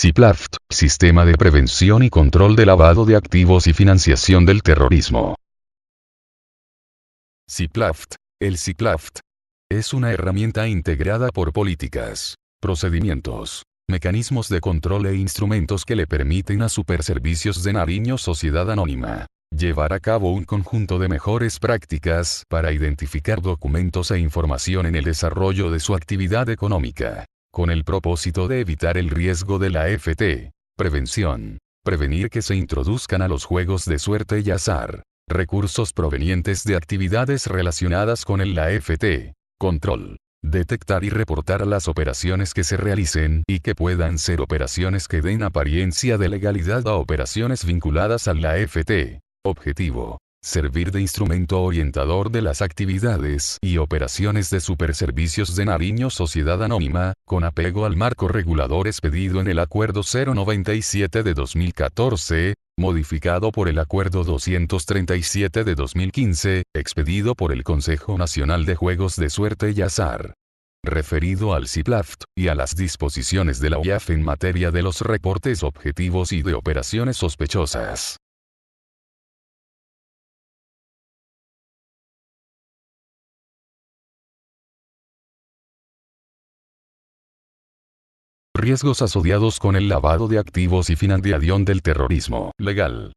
CIPLAFT, Sistema de Prevención y Control de Lavado de Activos y Financiación del Terrorismo. CIPLAFT. El CIPLAFT es una herramienta integrada por políticas, procedimientos, mecanismos de control e instrumentos que le permiten a Superservicios de Nariño Sociedad Anónima llevar a cabo un conjunto de mejores prácticas para identificar documentos e información en el desarrollo de su actividad económica, con el propósito de evitar el riesgo de la AFT. Prevención. Prevenir que se introduzcan a los juegos de suerte y azar recursos provenientes de actividades relacionadas con el AFT. Control. Detectar y reportar las operaciones que se realicen y que puedan ser operaciones que den apariencia de legalidad a operaciones vinculadas al AFT. Objetivo. Servir de instrumento orientador de las actividades y operaciones de Superservicios de Nariño Sociedad Anónima, con apego al marco regulador expedido en el Acuerdo 097 de 2014, modificado por el Acuerdo 237 de 2015, expedido por el Consejo Nacional de Juegos de Suerte y Azar. Referido al CIPLAFT, y a las disposiciones de la OIAF en materia de los reportes objetivos y de operaciones sospechosas. Riesgos asociados con el lavado de activos y financiación del terrorismo legal.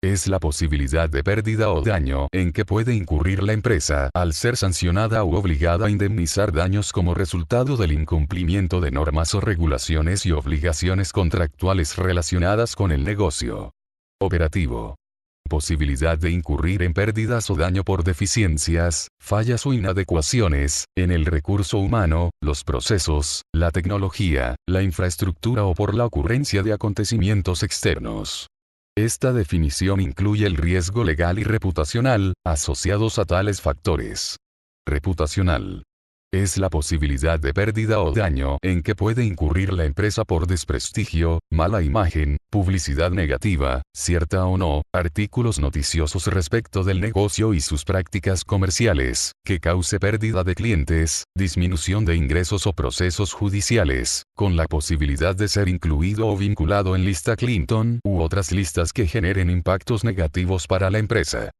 Es la posibilidad de pérdida o daño en que puede incurrir la empresa al ser sancionada u obligada a indemnizar daños como resultado del incumplimiento de normas o regulaciones y obligaciones contractuales relacionadas con el negocio operativo. Posibilidad de incurrir en pérdidas o daño por deficiencias, fallas o inadecuaciones, en el recurso humano, los procesos, la tecnología, la infraestructura o por la ocurrencia de acontecimientos externos. Esta definición incluye el riesgo legal y reputacional, asociados a tales factores. Reputacional. Es la posibilidad de pérdida o daño en que puede incurrir la empresa por desprestigio, mala imagen, publicidad negativa, cierta o no, artículos noticiosos respecto del negocio y sus prácticas comerciales, que cause pérdida de clientes, disminución de ingresos o procesos judiciales, con la posibilidad de ser incluido o vinculado en lista Clinton u otras listas que generen impactos negativos para la empresa.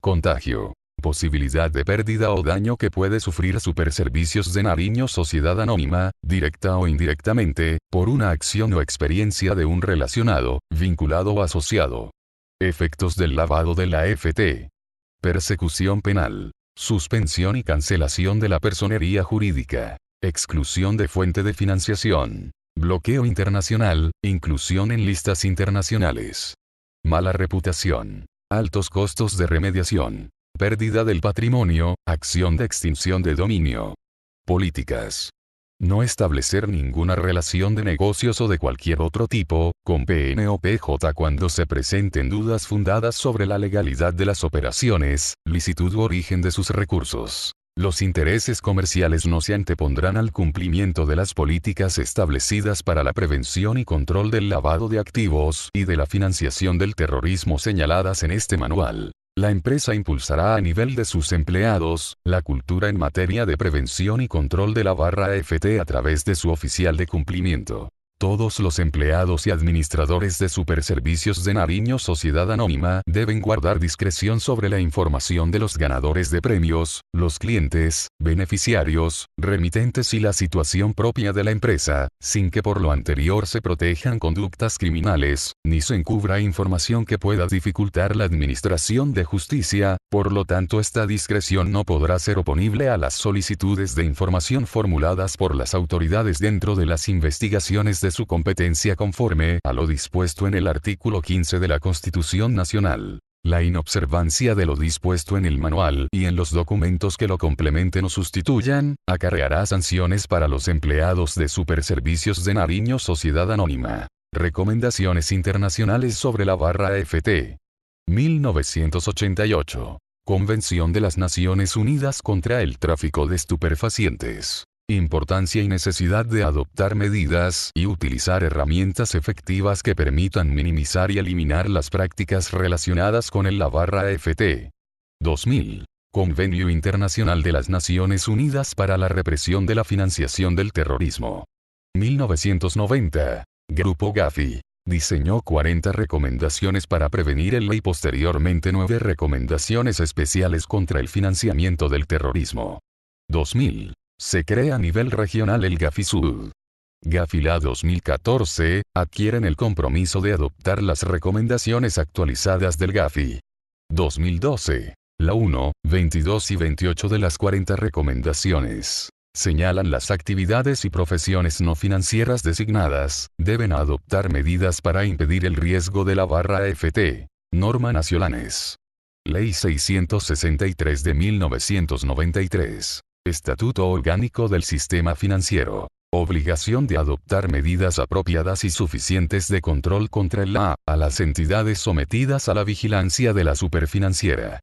Contagio. Posibilidad de pérdida o daño que puede sufrir Superservicios de Nariño Sociedad Anónima, directa o indirectamente, por una acción o experiencia de un relacionado, vinculado o asociado. Efectos del lavado de la AFT. Persecución penal. Suspensión y cancelación de la personería jurídica. Exclusión de fuente de financiación. Bloqueo internacional, inclusión en listas internacionales. Mala reputación. Altos costos de remediación. Pérdida del patrimonio, acción de extinción de dominio. Políticas. No establecer ninguna relación de negocios o de cualquier otro tipo, con PN o PJ cuando se presenten dudas fundadas sobre la legalidad de las operaciones, licitud u origen de sus recursos. Los intereses comerciales no se antepondrán al cumplimiento de las políticas establecidas para la prevención y control del lavado de activos y de la financiación del terrorismo señaladas en este manual. La empresa impulsará a nivel de sus empleados, la cultura en materia de prevención y control de la AFT a través de su oficial de cumplimiento. Todos los empleados y administradores de Superservicios de Nariño Sociedad Anónima deben guardar discreción sobre la información de los ganadores de premios, los clientes, beneficiarios, remitentes y la situación propia de la empresa, sin que por lo anterior se protejan conductas criminales, ni se encubra información que pueda dificultar la administración de justicia. Por lo tanto, esta discreción no podrá ser oponible a las solicitudes de información formuladas por las autoridades dentro de las investigaciones de su competencia conforme a lo dispuesto en el artículo 15 de la Constitución Nacional. La inobservancia de lo dispuesto en el manual y en los documentos que lo complementen o sustituyan, acarreará sanciones para los empleados de Superservicios de Nariño Sociedad Anónima. Recomendaciones internacionales sobre la AFT. 1988. Convención de las Naciones Unidas contra el Tráfico de Estupefacientes. Importancia y necesidad de adoptar medidas y utilizar herramientas efectivas que permitan minimizar y eliminar las prácticas relacionadas con el AFT. 2000. Convenio Internacional de las Naciones Unidas para la Represión de la Financiación del Terrorismo. 1990. Grupo Gafi diseñó 40 recomendaciones para prevenir el y posteriormente 9 recomendaciones especiales contra el financiamiento del terrorismo. 2000. Se crea a nivel regional el Gafi Sud. Gafila 2014, adquieren el compromiso de adoptar las recomendaciones actualizadas del Gafi. 2012. La 1, 22 y 28 de las 40 recomendaciones señalan las actividades y profesiones no financieras designadas, deben adoptar medidas para impedir el riesgo de la /AFT. Norma Nacionales. Ley 663 de 1993. Estatuto Orgánico del Sistema Financiero. Obligación de adoptar medidas apropiadas y suficientes de control contra el a las entidades sometidas a la vigilancia de la superfinanciera.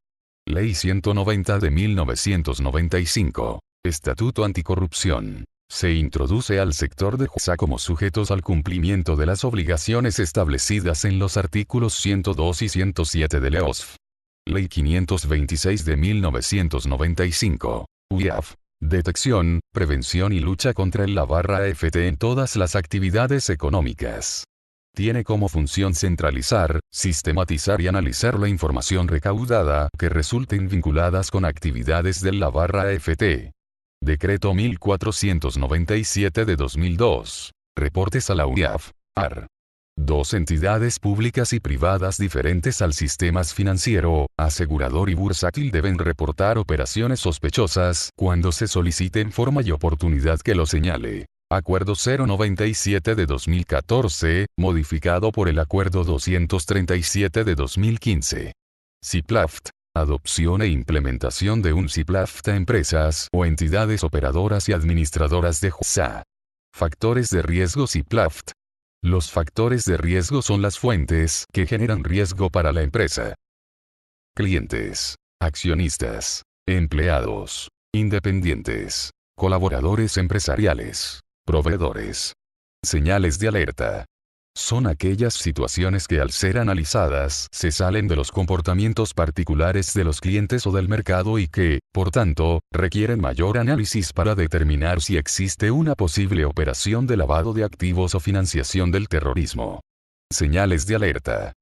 Ley 190 de 1995. Estatuto Anticorrupción. Se introduce al sector de justicia como sujetos al cumplimiento de las obligaciones establecidas en los artículos 102 y 107 de la OSF. Ley 526 de 1995. UIAF. Detección, prevención y lucha contra el /AFT en todas las actividades económicas. Tiene como función centralizar, sistematizar y analizar la información recaudada que resulten vinculadas con actividades del /AFT. Decreto 1497 de 2002. Reportes a la UIAF. AR. Dos entidades públicas y privadas diferentes al sistema financiero, asegurador y bursátil deben reportar operaciones sospechosas cuando se soliciten forma y oportunidad que lo señale. Acuerdo 097 de 2014, modificado por el Acuerdo 237 de 2015. CIPLAFT. Adopción e implementación de un CIPLAFT a empresas o entidades operadoras y administradoras de JUSA. Factores de riesgo CIPLAFT. Los factores de riesgo son las fuentes que generan riesgo para la empresa. Clientes, accionistas, empleados, independientes, colaboradores empresariales, proveedores. Señales de alerta. Son aquellas situaciones que al ser analizadas se salen de los comportamientos particulares de los clientes o del mercado y que, por tanto, requieren mayor análisis para determinar si existe una posible operación de lavado de activos o financiación del terrorismo. Señales de alerta.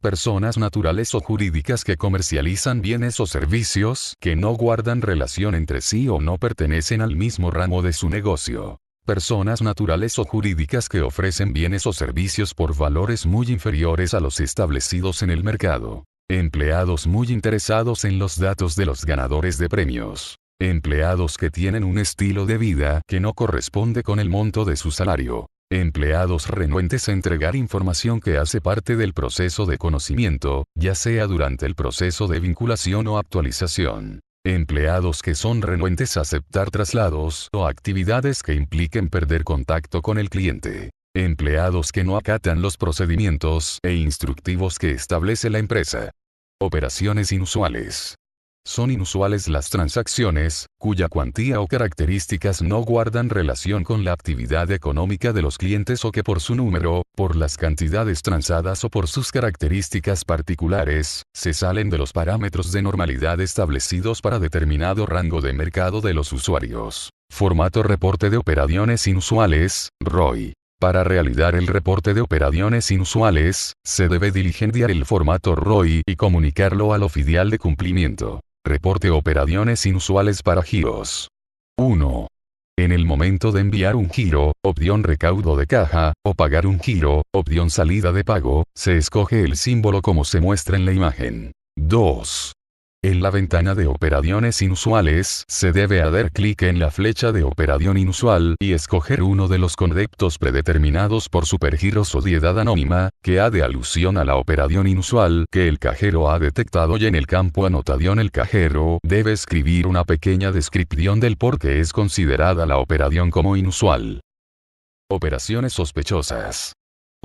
Personas naturales o jurídicas que comercializan bienes o servicios que no guardan relación entre sí o no pertenecen al mismo ramo de su negocio. Personas naturales o jurídicas que ofrecen bienes o servicios por valores muy inferiores a los establecidos en el mercado. Empleados muy interesados en los datos de los ganadores de premios. Empleados que tienen un estilo de vida que no corresponde con el monto de su salario. Empleados renuentes a entregar información que hace parte del proceso de conocimiento, ya sea durante el proceso de vinculación o actualización. Empleados que son renuentes a aceptar traslados o actividades que impliquen perder contacto con el cliente. Empleados que no acatan los procedimientos e instructivos que establece la empresa. Operaciones inusuales. Son inusuales las transacciones, cuya cuantía o características no guardan relación con la actividad económica de los clientes o que por su número, por las cantidades transadas o por sus características particulares, se salen de los parámetros de normalidad establecidos para determinado rango de mercado de los usuarios. Formato reporte de operaciones inusuales, ROI. Para realizar el reporte de operaciones inusuales, se debe diligenciar el formato ROI y comunicarlo al oficial de cumplimiento. Reporte operaciones inusuales para giros. 1. En el momento de enviar un giro, opción recaudo de caja, o pagar un giro, opción salida de pago, se escoge el símbolo como se muestra en la imagen. 2. En la ventana de operaciones inusuales, se debe dar clic en la flecha de operación inusual y escoger uno de los conceptos predeterminados por Supergiro Sociedad Anónima, que hace alusión a la operación inusual que el cajero ha detectado y en el campo anotación el cajero debe escribir una pequeña descripción del por qué es considerada la operación como inusual. Operaciones sospechosas.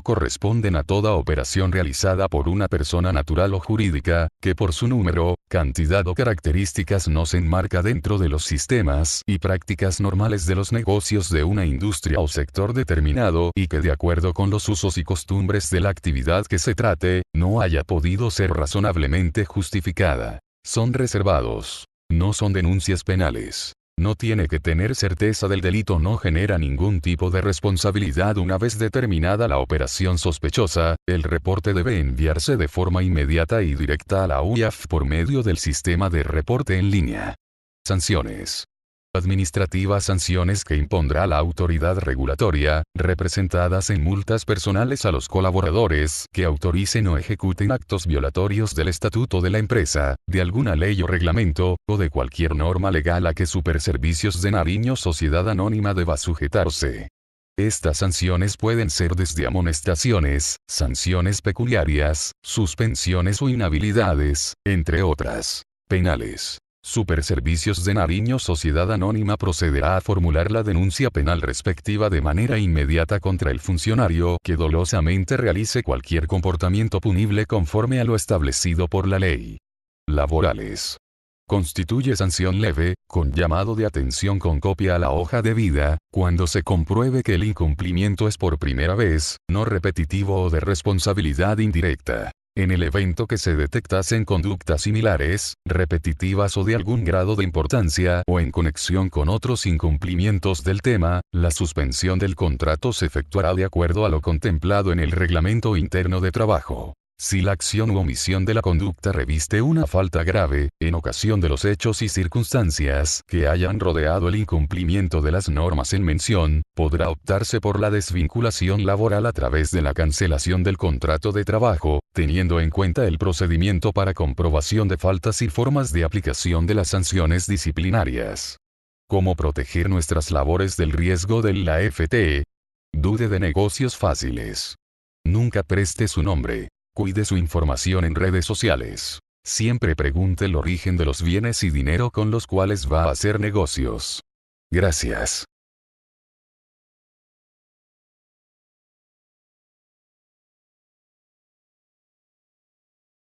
Corresponden a toda operación realizada por una persona natural o jurídica, que por su número, cantidad o características no se enmarca dentro de los sistemas y prácticas normales de los negocios de una industria o sector determinado y que de acuerdo con los usos y costumbres de la actividad que se trate, no haya podido ser razonablemente justificada. Son reservados. No son denuncias penales. No tiene que tener certeza del delito, no genera ningún tipo de responsabilidad. Una vez determinada la operación sospechosa, el reporte debe enviarse de forma inmediata y directa a la UIAF por medio del sistema de reporte en línea. Sanciones administrativas. Sanciones que impondrá la autoridad regulatoria, representadas en multas personales a los colaboradores que autoricen o ejecuten actos violatorios del estatuto de la empresa, de alguna ley o reglamento, o de cualquier norma legal a que Superservicios de Nariño Sociedad Anónima deba sujetarse. Estas sanciones pueden ser desde amonestaciones, sanciones pecuniarias, suspensiones o inhabilidades, entre otras. Penales. Superservicios de Nariño Sociedad Anónima procederá a formular la denuncia penal respectiva de manera inmediata contra el funcionario que dolosamente realice cualquier comportamiento punible conforme a lo establecido por la ley. Laborales. Constituye sanción leve, con llamado de atención con copia a la hoja de vida, cuando se compruebe que el incumplimiento es por primera vez, no repetitivo o de responsabilidad indirecta. En el evento que se detectasen conductas similares, repetitivas o de algún grado de importancia o en conexión con otros incumplimientos del tema, la suspensión del contrato se efectuará de acuerdo a lo contemplado en el Reglamento Interno de Trabajo. Si la acción u omisión de la conducta reviste una falta grave, en ocasión de los hechos y circunstancias que hayan rodeado el incumplimiento de las normas en mención, podrá optarse por la desvinculación laboral a través de la cancelación del contrato de trabajo, teniendo en cuenta el procedimiento para comprobación de faltas y formas de aplicación de las sanciones disciplinarias. ¿Cómo proteger nuestras labores del riesgo de la AFT? Dude de negocios fáciles. Nunca preste su nombre. Cuide su información en redes sociales. Siempre pregunte el origen de los bienes y dinero con los cuales va a hacer negocios. Gracias.